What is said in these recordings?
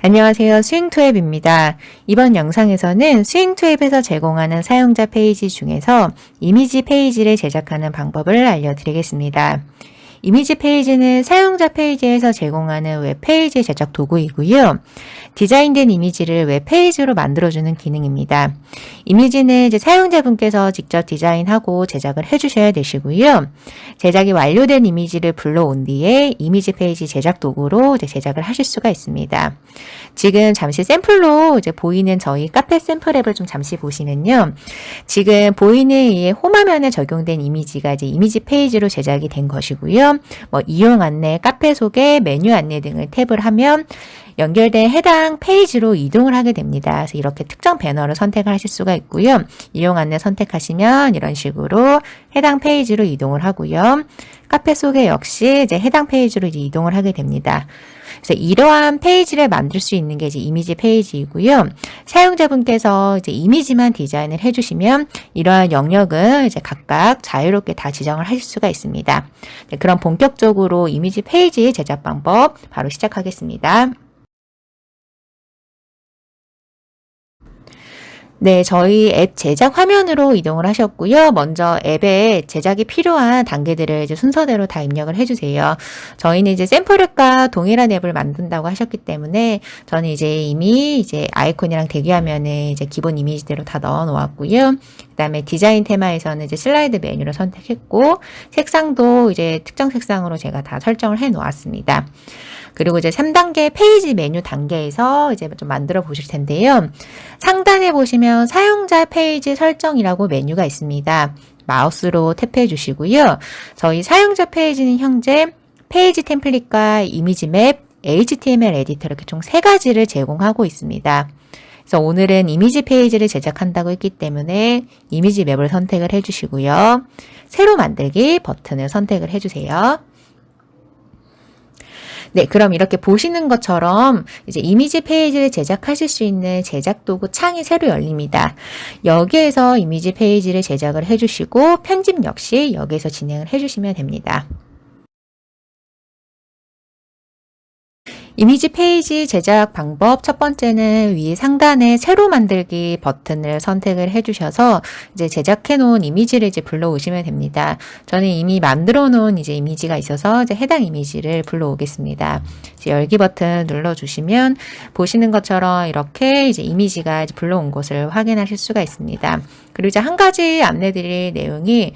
안녕하세요. 스윙투앱입니다. 이번 영상에서는 스윙투앱에서 제공하는 사용자 페이지 중에서 이미지 페이지를 제작하는 방법을 알려드리겠습니다. 이미지 페이지는 사용자 페이지에서 제공하는 웹페이지 제작 도구이고요. 디자인된 이미지를 웹페이지로 만들어주는 기능입니다. 이미지는 이제 사용자분께서 직접 디자인하고 제작을 해주셔야 되시고요. 제작이 완료된 이미지를 불러온 뒤에 이미지 페이지 제작 도구로 이제 제작을 하실 수가 있습니다. 지금 잠시 샘플로 이제 보이는 저희 카페 샘플 앱을 좀 잠시 보시면요. 지금 보이는 이 홈화면에 적용된 이미지가 이제 이미지 페이지로 제작이 된 것이고요. 이용 안내, 카페 소개, 메뉴 안내 등을 탭을 하면 연결된 해당 페이지로 이동을 하게 됩니다. 그래서 이렇게 특정 배너를 선택을 하실 수가 있고요. 이용 안내 선택하시면 이런 식으로 해당 페이지로 이동을 하고요. 카페 소개 역시 이제 해당 페이지로 이제 이동을 하게 됩니다. 그래서 이러한 페이지를 만들 수 있는 게 이제 이미지 페이지이고요. 사용자분께서 이제 이미지만 디자인을 해주시면 이러한 영역은 이제 각각 자유롭게 다 지정을 하실 수가 있습니다. 네, 그럼 본격적으로 이미지 페이지 제작 방법 바로 시작하겠습니다. 네, 저희 앱 제작 화면으로 이동을 하셨고요. 먼저 앱에 제작이 필요한 단계들을 이제 순서대로 다 입력을 해주세요. 저희는 이제 샘플과 동일한 앱을 만든다고 하셨기 때문에 저는 이제 이미 이제 아이콘이랑 대기화면에 이제 기본 이미지대로 다 넣어 놓았고요. 그 다음에 디자인 테마에서는 이제 슬라이드 메뉴를 선택했고, 색상도 이제 특정 색상으로 제가 다 설정을 해 놓았습니다. 그리고 이제 3단계 페이지 메뉴 단계에서 이제 좀 만들어 보실 텐데요. 상단에 보시면 사용자 페이지 설정이라고 메뉴가 있습니다. 마우스로 탭해 주시고요. 저희 사용자 페이지는 현재 페이지 템플릿과 이미지 맵, HTML 에디터 이렇게 총 3가지를 제공하고 있습니다. 그래서 오늘은 이미지 페이지를 제작한다고 했기 때문에 이미지 맵을 선택을 해주시고요. 새로 만들기 버튼을 선택을 해주세요. 네, 그럼 이렇게 보시는 것처럼 이제 이미지 페이지를 제작하실 수 있는 제작 도구 창이 새로 열립니다. 여기에서 이미지 페이지를 제작을 해주시고 편집 역시 여기에서 진행을 해주시면 됩니다. 이미지 페이지 제작 방법 첫 번째는 위 상단에 새로 만들기 버튼을 선택을 해주셔서 이제 제작해 놓은 이미지를 이제 불러오시면 됩니다. 저는 이미 만들어 놓은 이제 이미지가 있어서 이제 해당 이미지를 불러오겠습니다. 이제 열기 버튼 눌러주시면 보시는 것처럼 이렇게 이제 이미지가 이제 불러온 것을 확인하실 수가 있습니다. 그리고 이제 한 가지 안내드릴 내용이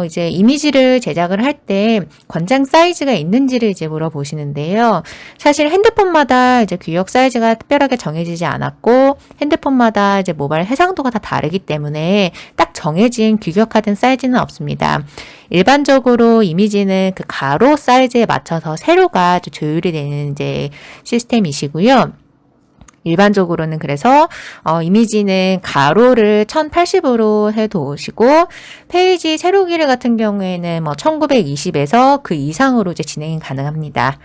이제 이미지를 제작을 할 때 권장 사이즈가 있는지를 이제 물어보시는데요. 사실 핸드폰마다 이제 규격 사이즈가 특별하게 정해지지 않았고 핸드폰마다 이제 모바일 해상도가 다 다르기 때문에 딱 정해진 규격화된 사이즈는 없습니다. 일반적으로 이미지는 그 가로 사이즈에 맞춰서 세로가 조율이 되는 이제 시스템이시고요. 일반적으로는 그래서 이미지는 가로를 1080으로 해두시고 페이지 세로 길이 같은 경우에는 1920에서 그 이상으로 이제 진행이 가능합니다.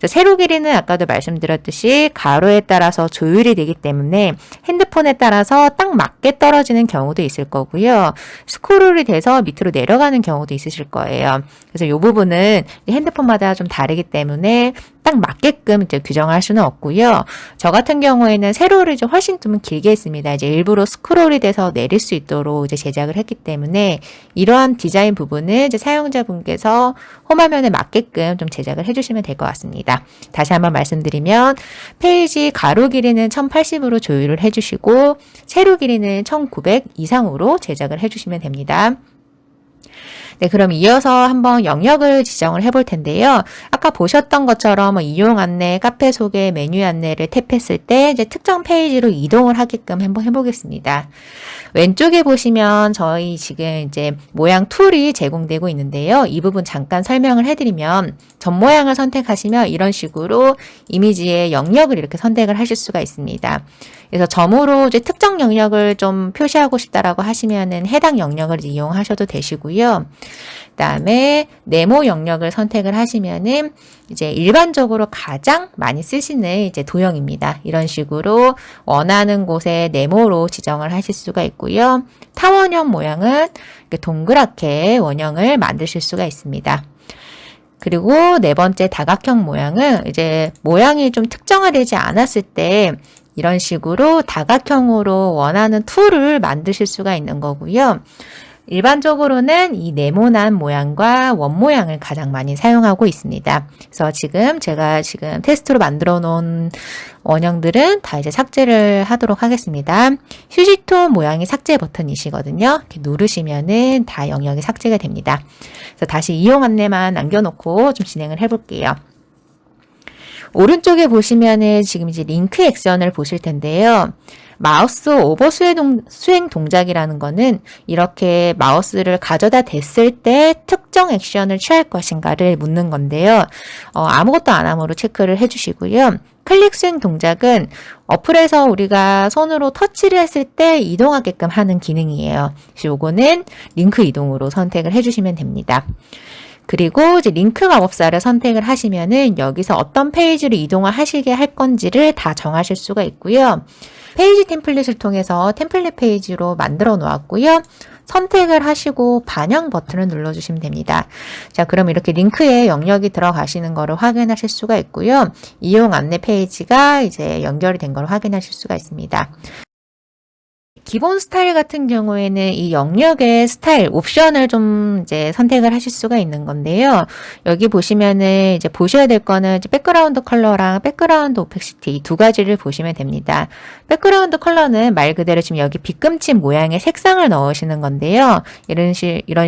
세로 길이는 아까도 말씀드렸듯이 가로에 따라서 조율이 되기 때문에 핸드폰에 따라서 딱 맞게 떨어지는 경우도 있을 거고요. 스크롤이 돼서 밑으로 내려가는 경우도 있으실 거예요. 그래서 이 부분은 핸드폰마다 좀 다르기 때문에 딱 맞게끔 이제 규정할 수는 없고요. 저 같은 경우에는 세로를 좀 훨씬 좀 길게 했습니다. 이제 일부러 스크롤이 돼서 내릴 수 있도록 이제 제작을 했기 때문에 이러한 디자인 부분은 이제 사용자분께서 홈화면에 맞게끔 좀 제작을 해주시면 될 것 같습니다. 다시 한번 말씀드리면 페이지 가로 길이는 1080으로 조율을 해주시고 세로 길이는 1900 이상으로 제작을 해주시면 됩니다. 네, 그럼 이어서 한번 영역을 지정을 해볼 텐데요. 아까 보셨던 것처럼 이용 안내, 카페 소개, 메뉴 안내를 탭했을 때 이제 특정 페이지로 이동을 하게끔 한번 해보겠습니다. 왼쪽에 보시면 저희 지금 이제 모양 툴이 제공되고 있는데요. 이 부분 잠깐 설명을 해드리면 전 모양을 선택하시면 이런 식으로 이미지의 영역을 이렇게 선택을 하실 수가 있습니다. 그래서 점으로 이제 특정 영역을 좀 표시하고 싶다라고 하시면은 해당 영역을 이용하셔도 되시고요. 그다음에 네모 영역을 선택을 하시면은 이제 일반적으로 가장 많이 쓰시는 이제 도형입니다. 이런 식으로 원하는 곳에 네모로 지정을 하실 수가 있고요. 타원형 모양은 이렇게 동그랗게 원형을 만드실 수가 있습니다. 그리고 네 번째 다각형 모양은 이제 모양이 좀 특정화되지 않았을 때 이런 식으로 다각형으로 원하는 툴을 만드실 수가 있는 거고요. 일반적으로는 이 네모난 모양과 원 모양을 가장 많이 사용하고 있습니다. 그래서 제가 테스트로 만들어 놓은 원형들은 다 이제 삭제를 하도록 하겠습니다. 휴지통 모양이 삭제 버튼이시거든요. 이렇게 누르시면은 다 영역이 삭제가 됩니다. 그래서 다시 이용 안내만 남겨놓고 좀 진행을 해볼게요. 오른쪽에 보시면은 지금 이제 링크 액션을 보실 텐데요. 마우스 오버 수행 동작이라는 거는 이렇게 마우스를 가져다 댔을 때 특정 액션을 취할 것인가를 묻는 건데요. 아무것도 안 함으로 체크를 해주시고요. 클릭 수행 동작은 어플에서 우리가 손으로 터치를 했을 때 이동하게끔 하는 기능이에요. 그래서 요거는 링크 이동으로 선택을 해주시면 됩니다. 그리고 이제 링크 마법사를 선택을 하시면은 여기서 어떤 페이지로 이동을 하시게 할 건지를 다 정하실 수가 있고요. 페이지 템플릿을 통해서 템플릿 페이지로 만들어 놓았고요. 선택을 하시고 반영 버튼을 눌러주시면 됩니다. 자, 그럼 이렇게 링크에 영역이 들어가시는 거를 확인하실 수가 있고요. 이용 안내 페이지가 이제 연결이 된 걸 확인하실 수가 있습니다. 기본 스타일 같은 경우에는 이 영역의 스타일 옵션을 좀 이제 선택을 하실 수가 있는 건데요. 여기 보시면은 이제 보셔야 될 거는 이제 백그라운드 컬러랑 백그라운드 오펙시티 이 두 가지를 보시면 됩니다. 백그라운드 컬러는 말 그대로 지금 여기 빗금침 모양의 색상을 넣으시는 건데요. 이런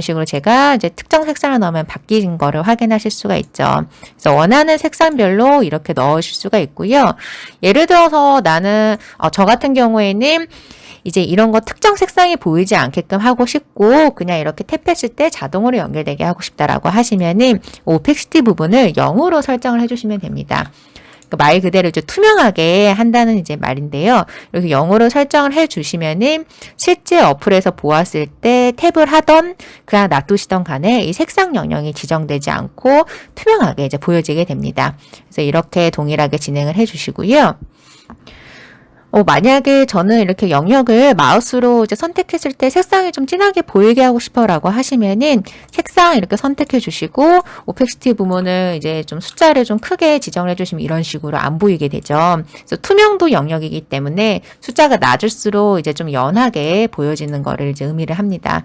식으로 제가 이제 특정 색상을 넣으면 바뀌는 거를 확인하실 수가 있죠. 그래서 원하는 색상별로 이렇게 넣으실 수가 있고요. 예를 들어서 나는 저 같은 경우에는 이제 이런 거 특정 색상이 보이지 않게끔 하고 싶고 그냥 이렇게 탭했을 때 자동으로 연결되게 하고 싶다라고 하시면은 오펙시티 부분을 0으로 설정을 해주시면 됩니다. 말 그대로 이제 투명하게 한다는 이제 말인데요. 이렇게 0으로 설정을 해주시면은 실제 어플에서 보았을 때 탭을 하던 그냥 놔두시던 간에 이 색상 영역이 지정되지 않고 투명하게 이제 보여지게 됩니다. 그래서 이렇게 동일하게 진행을 해주시고요. 만약에 저는 이렇게 영역을 마우스로 이제 선택했을 때 색상이 좀 진하게 보이게 하고 싶어라고 하시면은 색상 이렇게 선택해 주시고 오펙시티 부분을 이제 좀 숫자를 좀 크게 지정해 주시면 이런 식으로 안 보이게 되죠. 그래서 투명도 영역이기 때문에 숫자가 낮을수록 이제 좀 연하게 보여지는 거를 이제 의미를 합니다.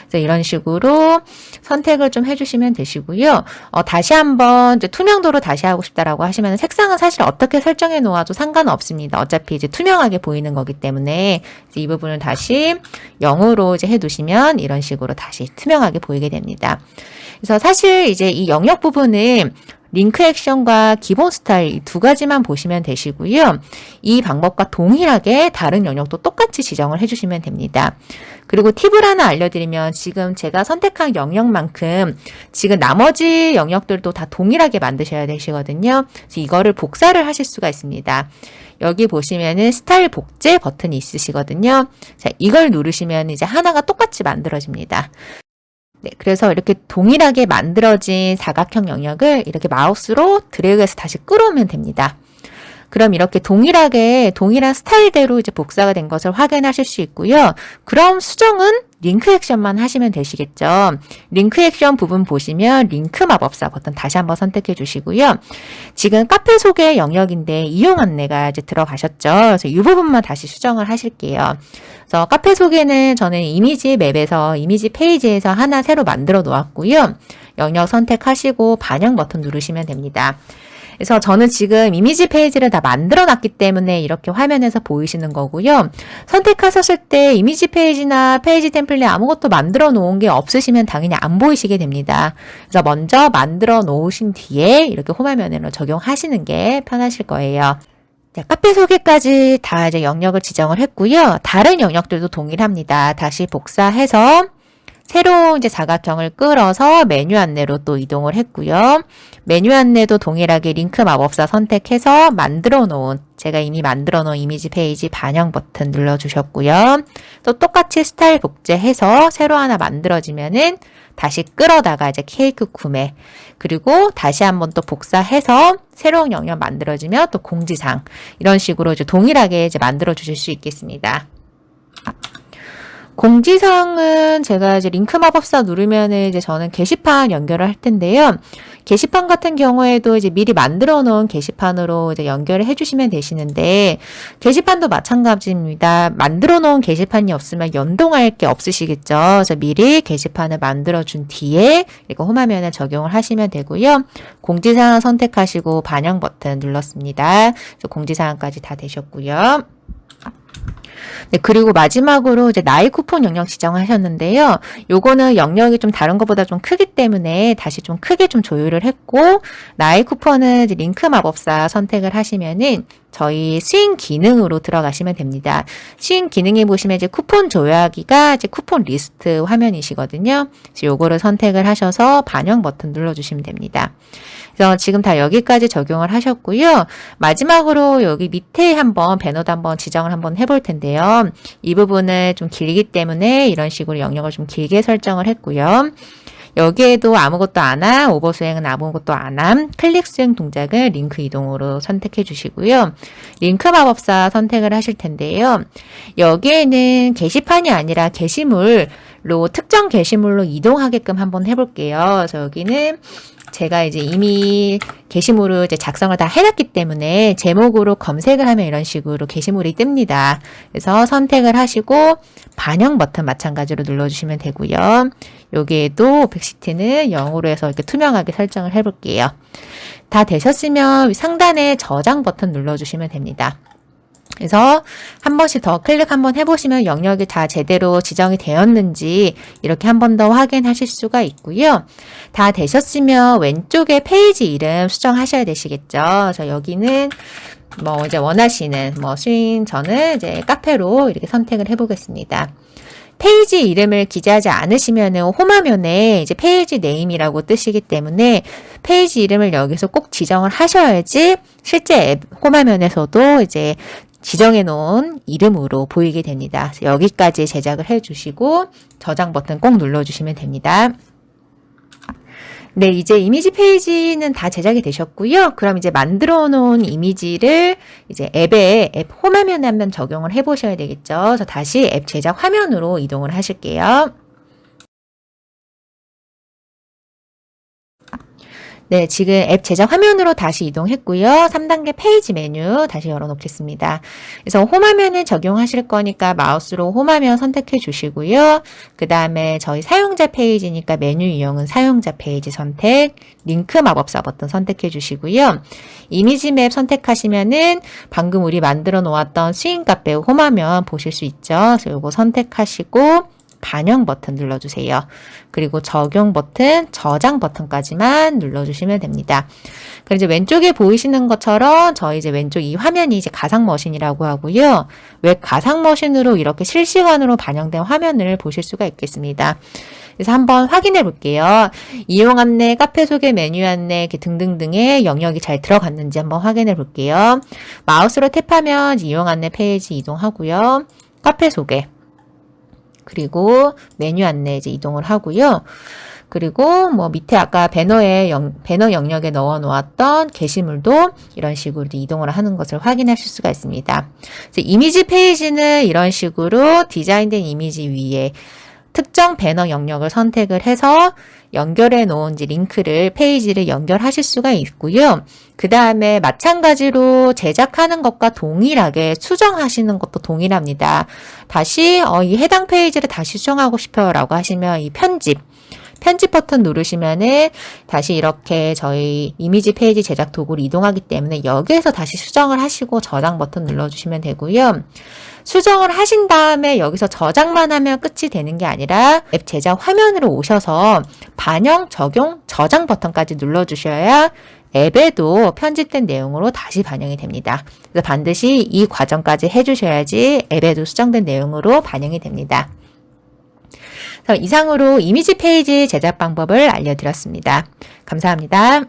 그래서 이런 식으로 선택을 좀 해주시면 되시고요. 다시 한번 이제 투명도로 다시 하고 싶다라고 하시면 색상은 사실 어떻게 설정해 놓아도 상관없습니다. 어차피 이제 투명하게 보이는 거기 때문에 이 부분을 다시 0으로 이제 해두시면 이런 식으로 다시 투명하게 보이게 됩니다. 그래서 사실 이제 이 영역 부분은 링크 액션과 기본 스타일 이 두 가지만 보시면 되시고요. 이 방법과 동일하게 다른 영역도 똑같이 지정을 해주시면 됩니다. 그리고 팁을 하나 알려드리면 지금 제가 선택한 영역만큼 지금 나머지 영역들도 다 동일하게 만드셔야 되시거든요. 그래서 이거를 복사를 하실 수가 있습니다. 여기 보시면은 스타일 복제 버튼이 있으시거든요. 자, 이걸 누르시면 이제 하나가 똑같이 만들어집니다. 네, 그래서 이렇게 동일하게 만들어진 사각형 영역을 이렇게 마우스로 드래그해서 다시 끌어오면 됩니다. 그럼 이렇게 동일한 스타일대로 이제 복사가 된 것을 확인하실 수 있고요. 그럼 수정은 링크 액션만 하시면 되시겠죠. 링크 액션 부분 보시면 링크 마법사 버튼 다시 한번 선택해 주시고요. 지금 카페 소개 영역인데 이용 안내가 이제 들어가셨죠. 그래서 이 부분만 다시 수정을 하실게요. 그래서 카페 소개는 저는 이미지 맵에서 이미지 페이지에서 하나 새로 만들어 놓았고요. 영역 선택하시고 반영 버튼 누르시면 됩니다. 그래서 저는 지금 이미지 페이지를 다 만들어 놨기 때문에 이렇게 화면에서 보이시는 거고요. 선택하셨을 때 이미지 페이지나 페이지 템플릿 아무것도 만들어 놓은 게 없으시면 당연히 안 보이시게 됩니다. 그래서 먼저 만들어 놓으신 뒤에 이렇게 홈화면으로 적용하시는 게 편하실 거예요. 자, 카페 소개까지 다 이제 영역을 지정을 했고요. 다른 영역들도 동일합니다. 다시 복사해서 새로운 이제 사각형을 끌어서 메뉴 안내로 또 이동을 했고요. 메뉴 안내도 동일하게 링크 마법사 선택해서 제가 이미 만들어 놓은 이미지 페이지 반영 버튼 눌러주셨고요. 또 똑같이 스타일 복제해서 새로 하나 만들어지면은 다시 끌어다가 이제 케이크 구매, 그리고 다시 한번 또 복사해서 새로운 영역 만들어지면 또 공지사항, 이런 식으로 이제 동일하게 이제 만들어 주실 수 있겠습니다. 공지사항은 제가 이제 링크 마법사 누르면은 이제 저는 게시판 연결을 할 텐데요. 게시판 같은 경우에도 이제 미리 만들어 놓은 게시판으로 이제 연결을 해주시면 되시는데, 게시판도 마찬가지입니다. 만들어 놓은 게시판이 없으면 연동할 게 없으시겠죠. 그래서 미리 게시판을 만들어 준 뒤에 이거 홈화면에 적용을 하시면 되고요. 공지사항 선택하시고 반영 버튼 눌렀습니다. 공지사항까지 다 되셨고요. 네, 그리고 마지막으로 이제 나이 쿠폰 영역 지정하셨는데요. 요거는 영역이 좀 다른 것보다 좀 크기 때문에 다시 좀 크게 좀 조율을 했고, 나이 쿠폰은 이제 링크 마법사 선택을 하시면은 저희 스윙 기능으로 들어가시면 됩니다. 스윙 기능에 보시면 이제 쿠폰 조회하기가 이제 쿠폰 리스트 화면이시거든요. 그래서 요거를 선택을 하셔서 반영 버튼 눌러주시면 됩니다. 그래서 지금 다 여기까지 적용을 하셨고요. 마지막으로 여기 밑에 한번 배너도 한번 지정을 한번 해볼 텐데요. 이 부분을 좀 길기 때문에 이런 식으로 영역을 좀 길게 설정을 했고요. 여기에도 아무것도 안 함, 오버 수행은 아무것도 안 함, 클릭 수행 동작을 링크 이동으로 선택해 주시고요. 링크 마법사 선택을 하실 텐데요. 여기에는 게시판이 아니라 게시물로, 특정 게시물로 이동하게끔 한번 해볼게요. 그래서 여기는 제가 이제 이미 게시물을 이제 작성을 다 해놨기 때문에 제목으로 검색을 하면 이런 식으로 게시물이 뜹니다. 그래서 선택을 하시고 반영 버튼 마찬가지로 눌러주시면 되고요. 여기에도 오펙시티는 0으로 해서 이렇게 투명하게 설정을 해볼게요. 다 되셨으면 상단에 저장 버튼 눌러주시면 됩니다. 그래서 한 번씩 더 클릭 한번 해보시면 영역이 다 제대로 지정이 되었는지 이렇게 한 번 더 확인하실 수가 있고요. 다 되셨으면 왼쪽에 페이지 이름 수정하셔야 되시겠죠. 그래서 여기는 뭐 이제 원하시는 뭐 스윙 저는 이제 카페로 이렇게 선택을 해보겠습니다. 페이지 이름을 기재하지 않으시면은 홈화면에 이제 페이지 네임이라고 뜨시기 때문에 페이지 이름을 여기서 꼭 지정을 하셔야지 실제 앱 홈화면에서도 이제 지정해 놓은 이름으로 보이게 됩니다. 그래서 여기까지 제작을 해 주시고 저장 버튼 꼭 눌러 주시면 됩니다. 네, 이제 이미지 페이지는 다 제작이 되셨고요. 그럼 이제 만들어 놓은 이미지를 이제 앱 홈화면에 한번 적용을 해 보셔야 되겠죠. 그래서 다시 앱 제작 화면으로 이동을 하실게요. 네, 지금 앱 제작 화면으로 다시 이동했고요. 3단계 페이지 메뉴 다시 열어놓겠습니다. 그래서 홈화면을 적용하실 거니까 마우스로 홈화면 선택해 주시고요. 그 다음에 저희 사용자 페이지니까 메뉴 이용은 사용자 페이지 선택, 링크 마법사 버튼 선택해 주시고요. 이미지 맵 선택하시면은 방금 우리 만들어 놓았던 스윙 카페 홈화면 보실 수 있죠. 그래서 이거 선택하시고 반영 버튼 눌러주세요. 그리고 적용 버튼, 저장 버튼까지만 눌러주시면 됩니다. 그리고 이제 왼쪽에 보이시는 것처럼 저희 이제 왼쪽 이 화면이 이제 가상 머신이라고 하고요. 왜 가상 머신으로 이렇게 실시간으로 반영된 화면을 보실 수가 있겠습니다. 그래서 한번 확인해 볼게요. 이용 안내, 카페 소개, 메뉴 안내 이렇게 등등등의 영역이 잘 들어갔는지 한번 확인해 볼게요. 마우스로 탭하면 이용 안내 페이지 이동하고요. 카페 소개. 그리고 메뉴 안내 이제 이동을 하고요. 그리고 뭐 밑에 아까 배너 영역에 넣어 놓았던 게시물도 이런 식으로 이동을 하는 것을 확인하실 수가 있습니다. 그래서 이미지 페이지는 이런 식으로 디자인된 이미지 위에 특정 배너 영역을 선택을 해서 연결해 놓은 링크를 페이지를 연결하실 수가 있고요. 그 다음에 마찬가지로 제작하는 것과 동일하게 수정하시는 것도 동일합니다. 다시 이 해당 페이지를 다시 수정하고 싶어요 라고 하시면 이 편집 버튼 누르시면은 다시 이렇게 저희 이미지 페이지 제작 도구로 이동하기 때문에 여기에서 다시 수정을 하시고 저장 버튼 눌러주시면 되고요. 수정을 하신 다음에 여기서 저장만 하면 끝이 되는 게 아니라 앱 제작 화면으로 오셔서 반영, 적용, 저장 버튼까지 눌러주셔야 앱에도 편집된 내용으로 다시 반영이 됩니다. 그래서 반드시 이 과정까지 해주셔야지 앱에도 수정된 내용으로 반영이 됩니다. 그래서 이상으로 이미지 페이지 제작 방법을 알려드렸습니다. 감사합니다.